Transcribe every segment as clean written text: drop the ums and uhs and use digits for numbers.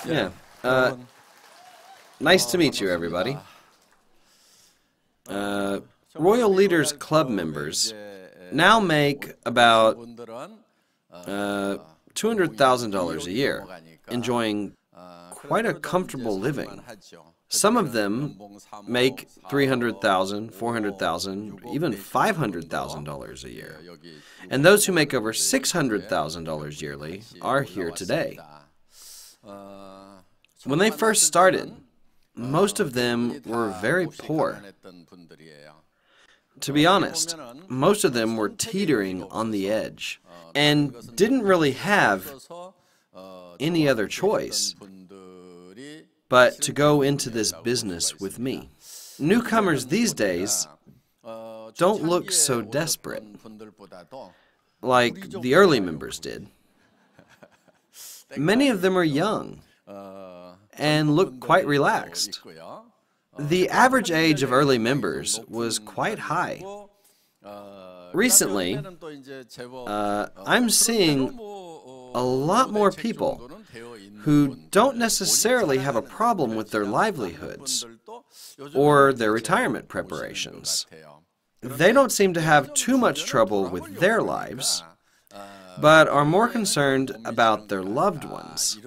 Yeah. Nice to meet you, everybody. Royal Leaders Club members now make about $200,000 a year, enjoying quite a comfortable living. Some of them make $300,000, $400,000, even $500,000 a year. And those who make over $600,000 yearly are here today. When they first started, most of them were very poor. To be honest, most of them were teetering on the edge and didn't really have any other choice but to go into this business with me. Newcomers these days don't look so desperate like the early members did. Many of them are young and look quite relaxed. The average age of early members was quite high. Recently, I'm seeing a lot more people who don't necessarily have a problem with their livelihoods or their retirement preparations. They don't seem to have too much trouble with their lives, but are more concerned about their loved ones.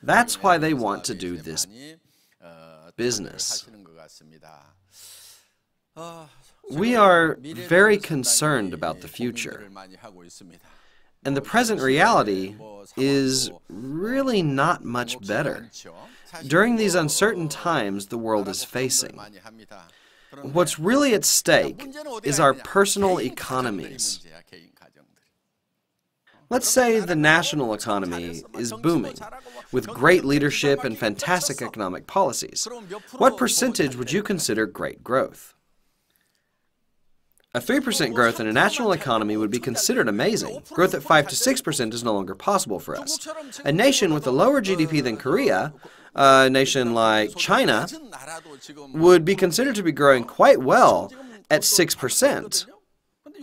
That's why they want to do this business. We are very concerned about the future, and the present reality is really not much better. During these uncertain times the world is facing, what's really at stake is our personal economies. Let's say the national economy is booming, with great leadership and fantastic economic policies. What percentage would you consider great growth? A 3% growth in a national economy would be considered amazing. Growth at 5 to 6% is no longer possible for us. A nation with a lower GDP than Korea, a nation like China, would be considered to be growing quite well at 6%.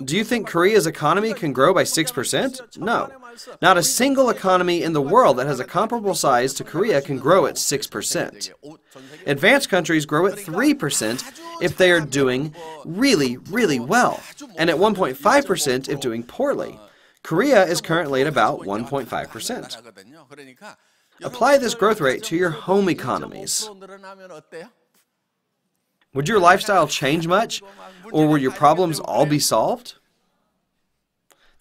Do you think Korea's economy can grow by 6%? No. Not a single economy in the world that has a comparable size to Korea can grow at 6%. Advanced countries grow at 3% if they are doing really, really well, and at 1.5% if doing poorly. Korea is currently at about 1.5%. Apply this growth rate to your home economies. Would your lifestyle change much, or would your problems all be solved?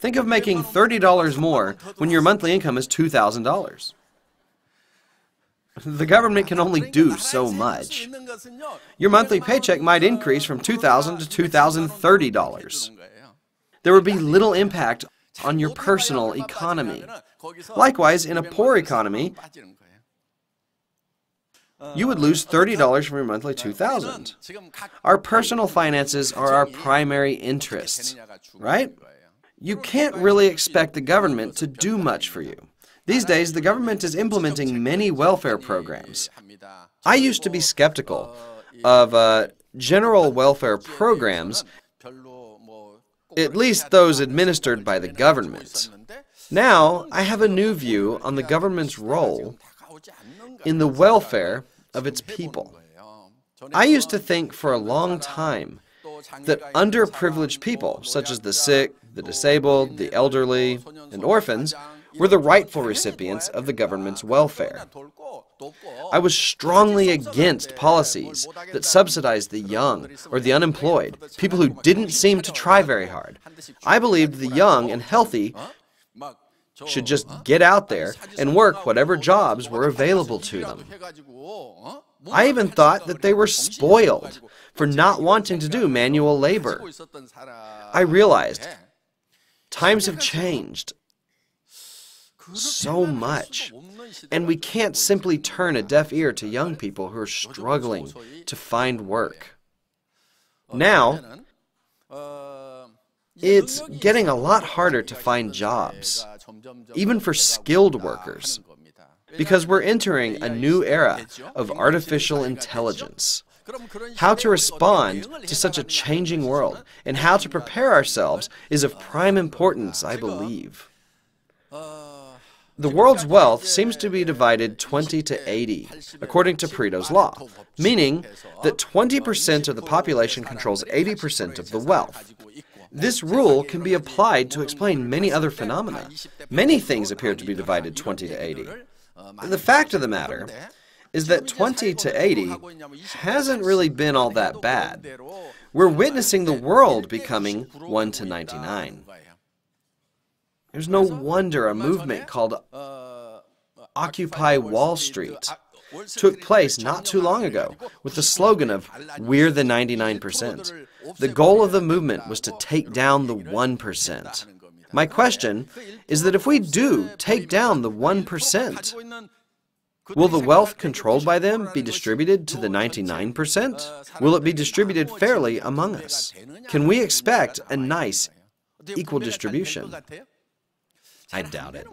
Think of making $30 more when your monthly income is $2,000. The government can only do so much. Your monthly paycheck might increase from $2,000 to $2,030. There would be little impact on your personal economy. Likewise, in a poor economy, you would lose $30 from your monthly $2,000. Our personal finances are our primary interests, right? You can't really expect the government to do much for you. These days, the government is implementing many welfare programs. I used to be skeptical of general welfare programs, at least those administered by the government. Now, I have a new view on the government's role in the welfare of its people. I used to think for a long time that underprivileged people, such as the sick, the disabled, the elderly, and orphans, were the rightful recipients of the government's welfare. I was strongly against policies that subsidized the young or the unemployed, people who didn't seem to try very hard. I believed the young and healthy should just get out there and work whatever jobs were available to them. I even thought that they were spoiled for not wanting to do manual labor. I realized times have changed so much, and we can't simply turn a deaf ear to young people who are struggling to find work. Now, it's getting a lot harder to find jobs, even for skilled workers, because we're entering a new era of artificial intelligence. How to respond to such a changing world and how to prepare ourselves is of prime importance, I believe. The world's wealth seems to be divided 20 to 80, according to Pareto's law, meaning that 20% of the population controls 80% of the wealth. This rule can be applied to explain many other phenomena. Many things appear to be divided 20 to 80. The fact of the matter is that 20 to 80 hasn't really been all that bad. We're witnessing the world becoming 1 to 99. There's no wonder a movement called Occupy Wall Street took place not too long ago with the slogan of "We're the 99%. The goal of the movement was to take down the 1%. My question is that if we do take down the 1%, will the wealth controlled by them be distributed to the 99%? Will it be distributed fairly among us? Can we expect a nice, equal distribution? I doubt it.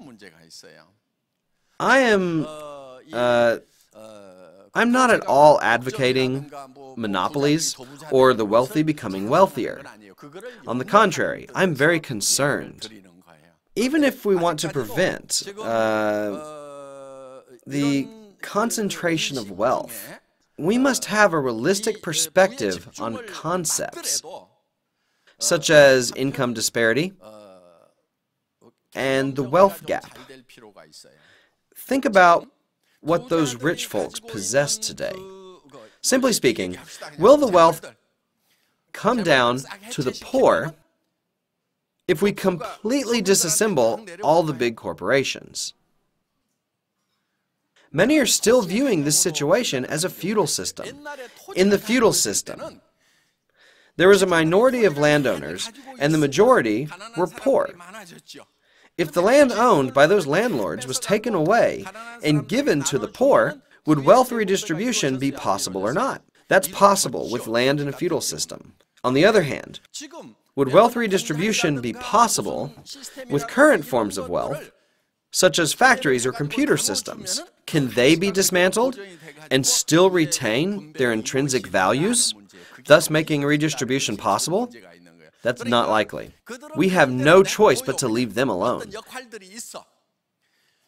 I'm not at all advocating monopolies or the wealthy becoming wealthier. On the contrary, I'm very concerned. Even if we want to prevent the concentration of wealth, we must have a realistic perspective on concepts such as income disparity and the wealth gap. Think about what those rich folks possess today. Simply speaking, will the wealth come down to the poor if we completely disassemble all the big corporations? Many are still viewing this situation as a feudal system. In the feudal system, there was a minority of landowners, and the majority were poor. If the land owned by those landlords was taken away and given to the poor, would wealth redistribution be possible or not? That's possible with land in a feudal system. On the other hand, would wealth redistribution be possible with current forms of wealth, such as factories or computer systems? Can they be dismantled and still retain their intrinsic values, thus making redistribution possible? That's not likely. We have no choice but to leave them alone.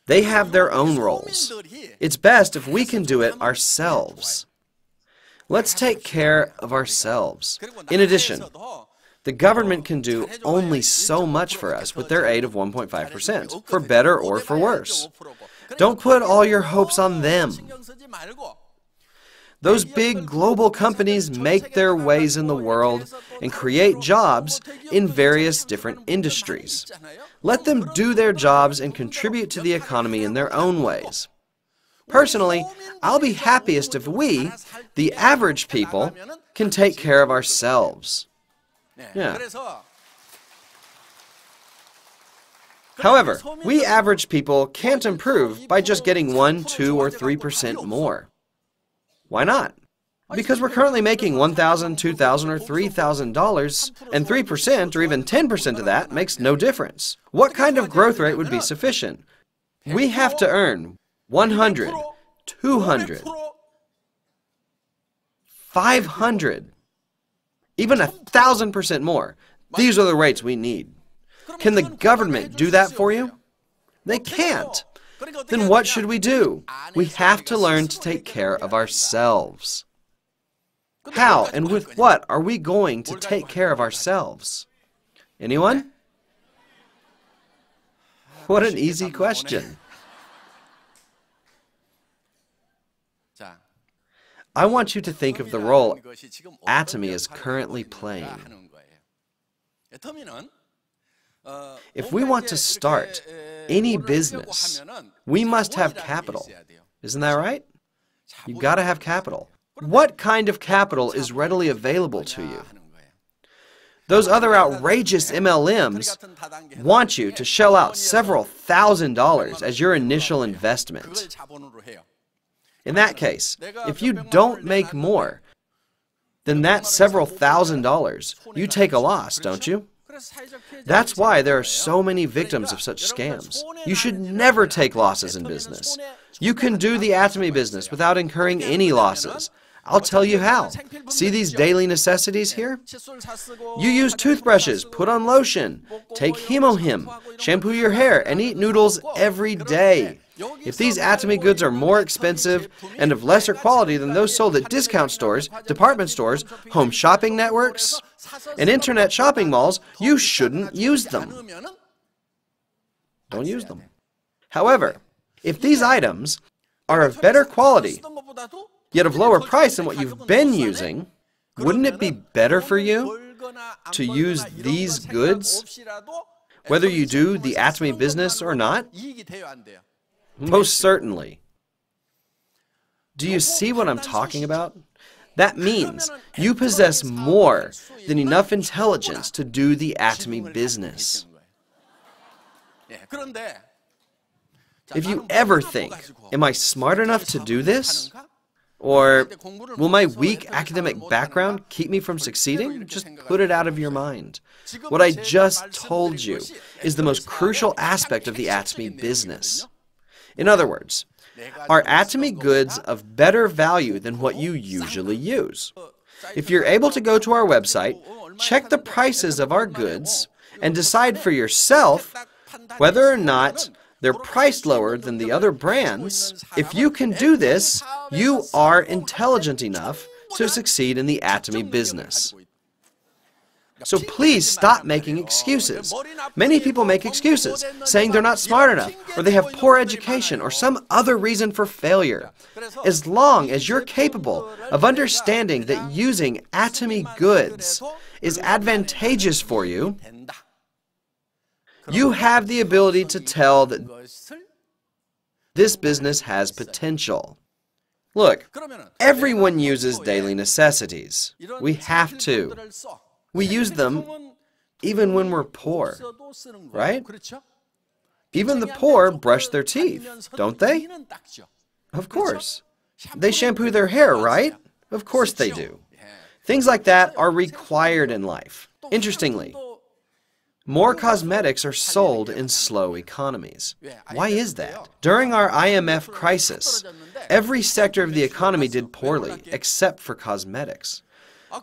They have their own roles. It's best if we can do it ourselves. Let's take care of ourselves. In addition, the government can do only so much for us with their aid of 1.5%, for better or for worse. Don't put all your hopes on them. Those big global companies make their ways in the world and create jobs in various different industries. Let them do their jobs and contribute to the economy in their own ways. Personally, I'll be happiest if we, the average people, can take care of ourselves. Yeah. However, we average people can't improve by just getting 1, 2, or 3% more. Why not? Because we're currently making $1,000, $2,000, or $3,000, and 3% or even 10% of that makes no difference. What kind of growth rate would be sufficient? We have to earn 100, 200, 500, even 1,000% more. These are the rates we need. Can the government do that for you? They can't. Then what should we do? We have to learn to take care of ourselves. How and with what are we going to take care of ourselves? Anyone? What an easy question. I want you to think of the role Atomy is currently playing. If we want to start any business, we must have capital. Isn't that right? You've got to have capital. What kind of capital is readily available to you? Those other outrageous MLMs want you to shell out several $1,000s as your initial investment. In that case, if you don't make more than that several $1,000s, you take a loss, don't you? That's why there are so many victims of such scams. You should never take losses in business. You can do the Atomy business without incurring any losses. I'll tell you how. See these daily necessities here? You use toothbrushes, put on lotion, take Hemohim, shampoo your hair, and eat noodles every day. If these Atomy goods are more expensive and of lesser quality than those sold at discount stores, department stores, home shopping networks, and internet shopping malls, you shouldn't use them. Don't use them. However, if these items are of better quality, yet of lower price than what you've been using, wouldn't it be better for you to use these goods, whether you do the Atomy business or not? Most certainly. Do you see what I'm talking about? That means you possess more than enough intelligence to do the Atomy business. If you ever think, am I smart enough to do this? Or will my weak academic background keep me from succeeding? Just put it out of your mind. What I just told you is the most crucial aspect of the Atomy business. In other words, are Atomy goods of better value than what you usually use? If you're able to go to our website, check the prices of our goods, and decide for yourself whether or not they're priced lower than the other brands, if you can do this, you are intelligent enough to succeed in the Atomy business. So please stop making excuses. Many people make excuses, saying they're not smart enough, or they have poor education, or some other reason for failure. As long as you're capable of understanding that using Atomy goods is advantageous for you, you have the ability to tell that this business has potential. Look, everyone uses daily necessities. We have to. We use them even when we're poor, right? Even the poor brush their teeth, don't they? Of course. They shampoo their hair, right? Of course they do. Things like that are required in life. Interestingly, more cosmetics are sold in slow economies. Why is that? During our IMF crisis, every sector of the economy did poorly, except for cosmetics.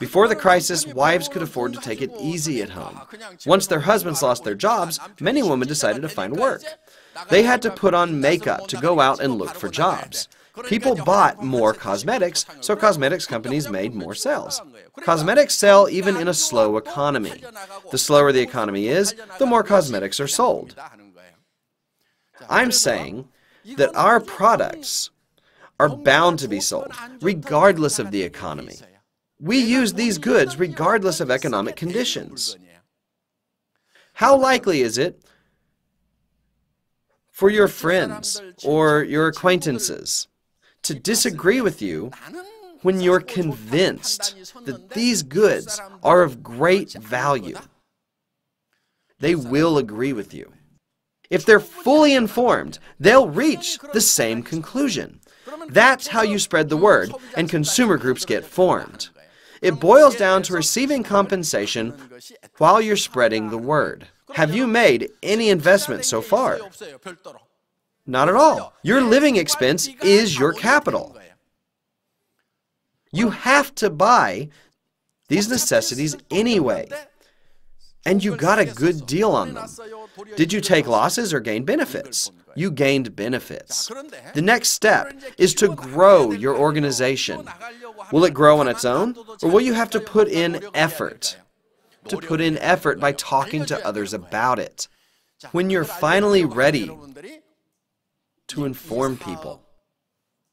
Before the crisis, wives could afford to take it easy at home. Once their husbands lost their jobs, many women decided to find work. They had to put on makeup to go out and look for jobs. People bought more cosmetics, so cosmetics companies made more sales. Cosmetics sell even in a slow economy. The slower the economy is, the more cosmetics are sold. I'm saying that our products are bound to be sold, regardless of the economy. We use these goods regardless of economic conditions. How likely is it for your friends or your acquaintances to disagree with you when you're convinced that these goods are of great value? They will agree with you. If they're fully informed, they'll reach the same conclusion. That's how you spread the word and consumer groups get formed. It boils down to receiving compensation while you're spreading the word. Have you made any investment so far? Not at all. Your living expense is your capital. You have to buy these necessities anyway, and you got a good deal on them. Did you take losses or gain benefits? You gained benefits. The next step is to grow your organization. Will it grow on its own, or will you have to put in effort? To put in effort by talking to others about it. When you're finally ready to inform people,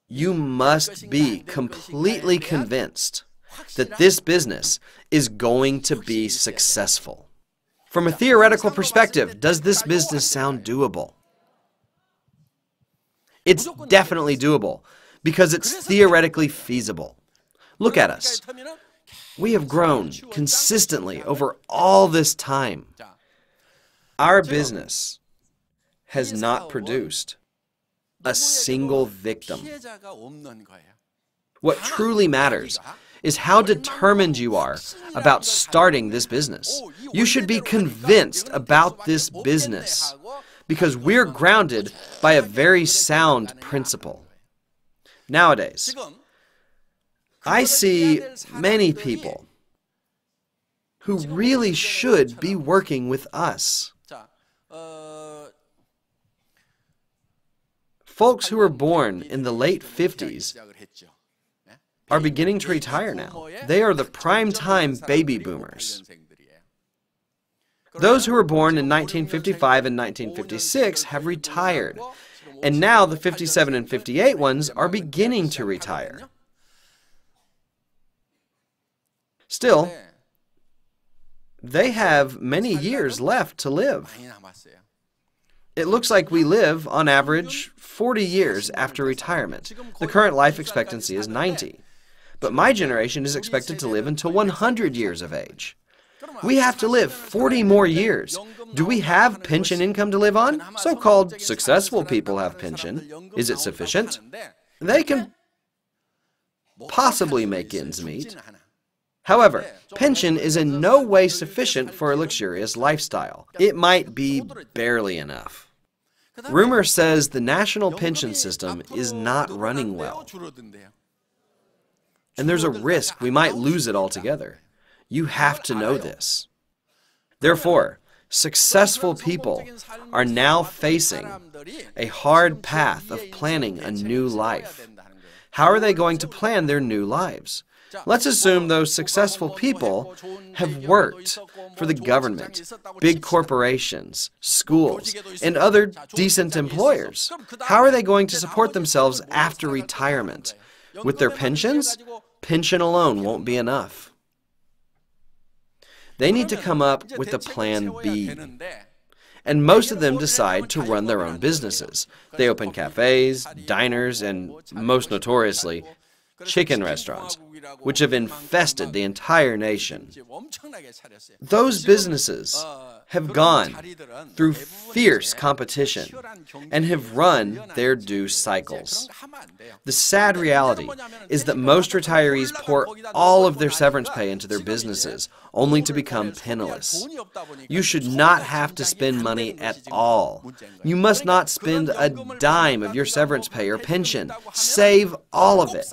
you must be completely convinced that this business is going to be successful. From a theoretical perspective, does this business sound doable? It's definitely doable because it's theoretically feasible. Look at us. We have grown consistently over all this time. Our business has not produced a single victim. What truly matters is how determined you are about starting this business. You should be convinced about this business because we're grounded by a very sound principle. Nowadays, I see many people who really should be working with us. Folks who were born in the late 50s are beginning to retire now. They are the prime-time baby boomers. Those who were born in 1955 and 1956 have retired, and now the 57 and 58 ones are beginning to retire. Still, they have many years left to live. It looks like we live, on average, 40 years after retirement. The current life expectancy is 90. But my generation is expected to live until 100 years of age. We have to live 40 more years. Do we have pension income to live on? So-called successful people have pension. Is it sufficient? They can possibly make ends meet. However, pension is in no way sufficient for a luxurious lifestyle. It might be barely enough. Rumor says the national pension system is not running well. And there's a risk we might lose it altogether. You have to know this. Therefore, successful people are now facing a hard path of planning a new life. How are they going to plan their new lives? Let's assume those successful people have worked for the government, big corporations, schools, and other decent employers. How are they going to support themselves after retirement? With their pensions? Pension alone won't be enough. They need to come up with a plan B. And most of them decide to run their own businesses. They open cafes, diners, and most notoriously, chicken restaurants, which have infested the entire nation. Those businesses have gone through fierce competition and have run their due cycles. The sad reality is that most retirees pour all of their severance pay into their businesses, only to become penniless. You should not have to spend money at all. You must not spend a dime of your severance pay or pension. Save all of it.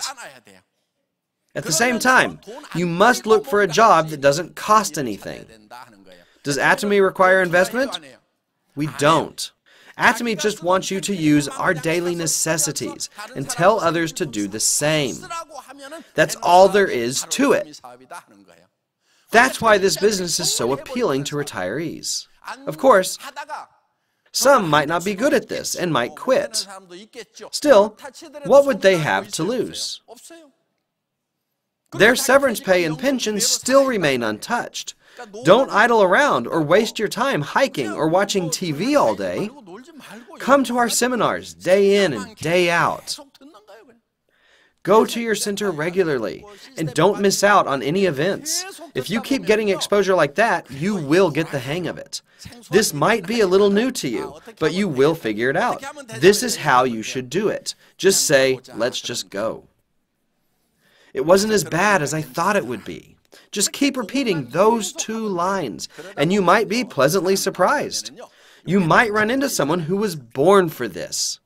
At the same time, you must look for a job that doesn't cost anything. Does Atomy require investment? We don't. Atomy just wants you to use our daily necessities and tell others to do the same. That's all there is to it. That's why this business is so appealing to retirees. Of course, some might not be good at this and might quit. Still, what would they have to lose? Their severance pay and pensions still remain untouched. Don't idle around or waste your time hiking or watching TV all day. Come to our seminars day in and day out. Go to your center regularly and don't miss out on any events. If you keep getting exposure like that, you will get the hang of it. This might be a little new to you, but you will figure it out. This is how you should do it. Just say, let's just go. It wasn't as bad as I thought it would be. Just keep repeating those 2 lines, and you might be pleasantly surprised. You might run into someone who was born for this.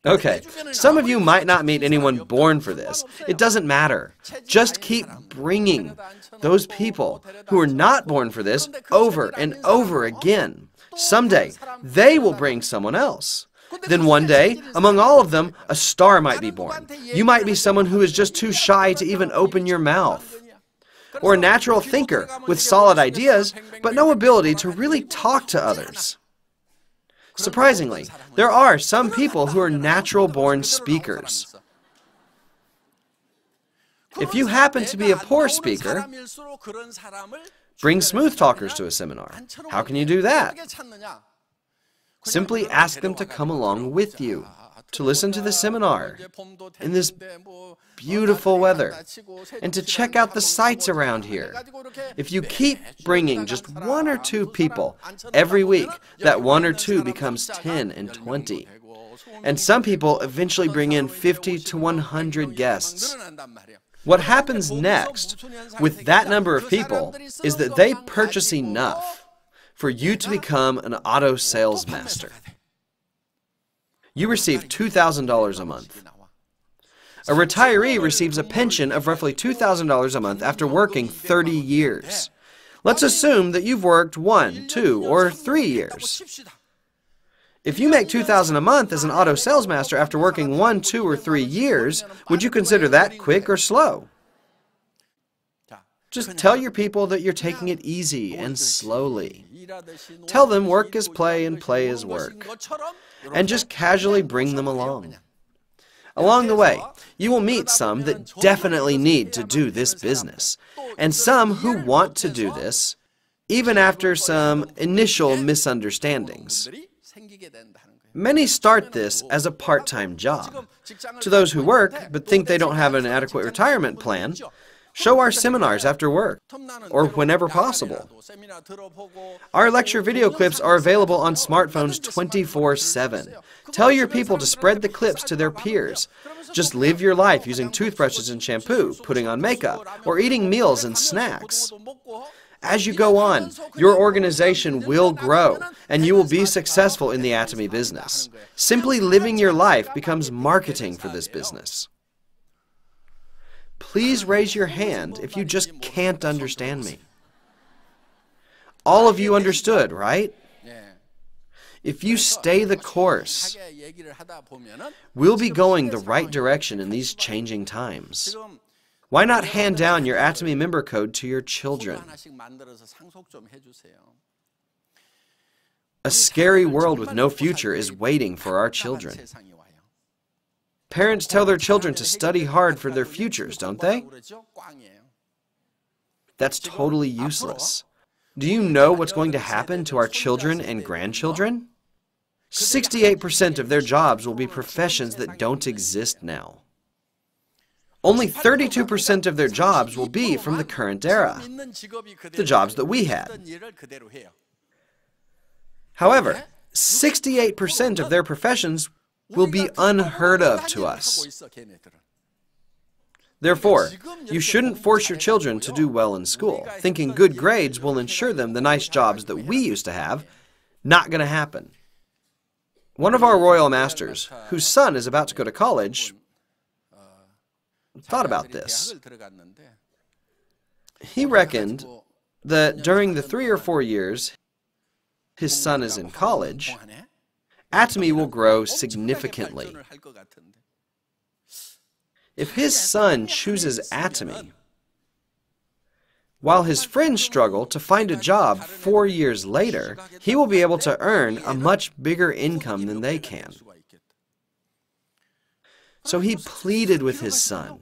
Okay, some of you might not meet anyone born for this. It doesn't matter. Just keep bringing those people who are not born for this over and over again. Someday, they will bring someone else. Then one day, among all of them, a star might be born. You might be someone who is just too shy to even open your mouth. Or a natural thinker with solid ideas, but no ability to really talk to others. Surprisingly, there are some people who are natural-born speakers. If you happen to be a poor speaker, bring smooth talkers to a seminar. How can you do that? Simply ask them to come along with you, to listen to the seminar in this beautiful weather, and to check out the sights around here. If you keep bringing just 1 or 2 people every week, that 1 or 2 becomes 10 and 20. And some people eventually bring in 50 to 100 guests. What happens next with that number of people is that they purchase enough for you to become an auto sales master. You receive $2,000 a month. A retiree receives a pension of roughly $2,000 a month after working 30 years. Let's assume that you've worked 1, 2, or 3 years. If you make $2,000 a month as an auto salesmaster after working 1, 2, or 3 years, would you consider that quick or slow? Just tell your people that you're taking it easy and slowly. Tell them work is play and play is work. And just casually bring them along. Along the way, you will meet some that definitely need to do this business, and some who want to do this, even after some initial misunderstandings. Many start this as a part-time job. To those who work but think they don't have an adequate retirement plan, show our seminars after work, or whenever possible. Our lecture video clips are available on smartphones 24/7. Tell your people to spread the clips to their peers. Just live your life using toothbrushes and shampoo, putting on makeup, or eating meals and snacks. As you go on, your organization will grow, and you will be successful in the Atomy business. Simply living your life becomes marketing for this business. Please raise your hand if you just can't understand me. All of you understood, right? If you stay the course, we'll be going the right direction in these changing times. Why not hand down your Atomy member code to your children? A scary world with no future is waiting for our children. Parents tell their children to study hard for their futures, don't they? That's totally useless. Do you know what's going to happen to our children and grandchildren? 68% of their jobs will be professions that don't exist now. Only 32% of their jobs will be from the current era, the jobs that we had. However, 68% of their professions will be unheard of to us. Therefore, you shouldn't force your children to do well in school, thinking good grades will ensure them the nice jobs that we used to have. Not going to happen. One of our royal masters, whose son is about to go to college, thought about this. He reckoned that during the 3 or 4 years his son is in college, Atomy will grow significantly. If his son chooses Atomy, while his friends struggle to find a job 4 years later, he will be able to earn a much bigger income than they can. So he pleaded with his son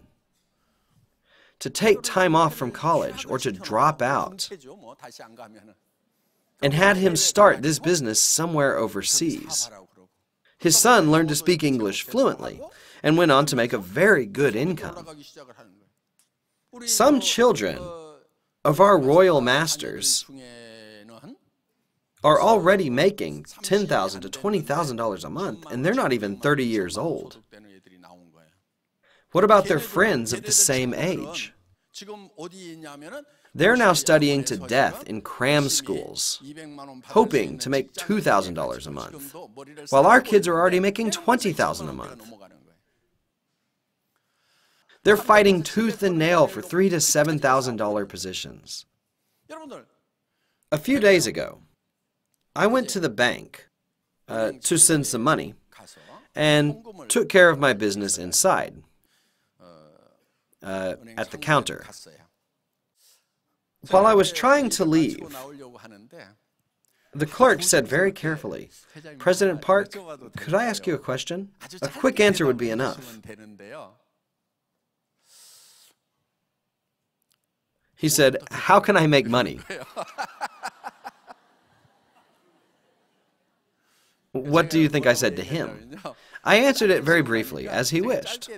to take time off from college or to drop out, and had him start this business somewhere overseas. His son learned to speak English fluently and went on to make a very good income. Some children of our royal masters are already making $10,000 to $20,000 a month, and they're not even 30 years old. What about their friends of the same age? They're now studying to death in cram schools, hoping to make $2,000 a month, while our kids are already making $20,000 a month. They're fighting tooth and nail for $3,000 to $7,000 positions. A few days ago, I went to the bank to send some money and took care of my business inside at the counter. While I was trying to leave, the clerk said very carefully, "President Park, could I ask you a question? A quick answer would be enough." He said, "How can I make money?" What do you think I said to him? I answered it very briefly, as he wished.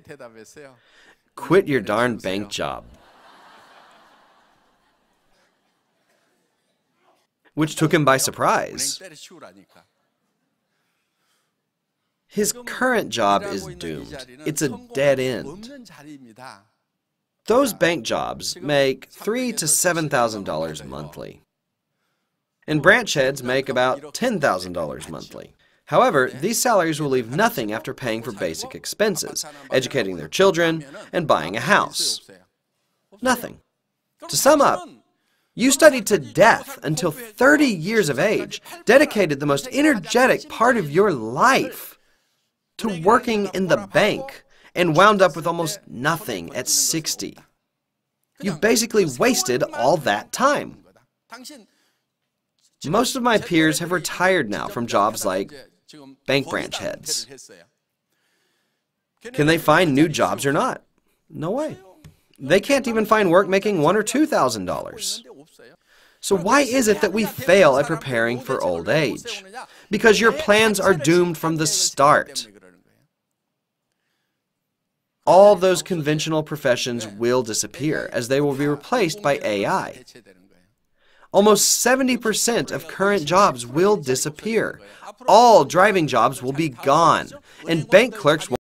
"Quit your darn bank job." Which took him by surprise. His current job is doomed. It's a dead end. Those bank jobs make $3,000 to $7,000 monthly. And branch heads make about $10,000 monthly. However, these salaries will leave nothing after paying for basic expenses, educating their children, and buying a house. Nothing. To sum up, you studied to death until 30 years of age, dedicated the most energetic part of your life to working in the bank, and wound up with almost nothing at 60. You basically wasted all that time. Most of my peers have retired now from jobs like bank branch heads. Can they find new jobs or not? No way. They can't even find work making $1,000 or $2,000. So why is it that we fail at preparing for old age? Because your plans are doomed from the start. All those conventional professions will disappear as they will be replaced by AI. Almost 70% of current jobs will disappear. All driving jobs will be gone, and bank clerks won't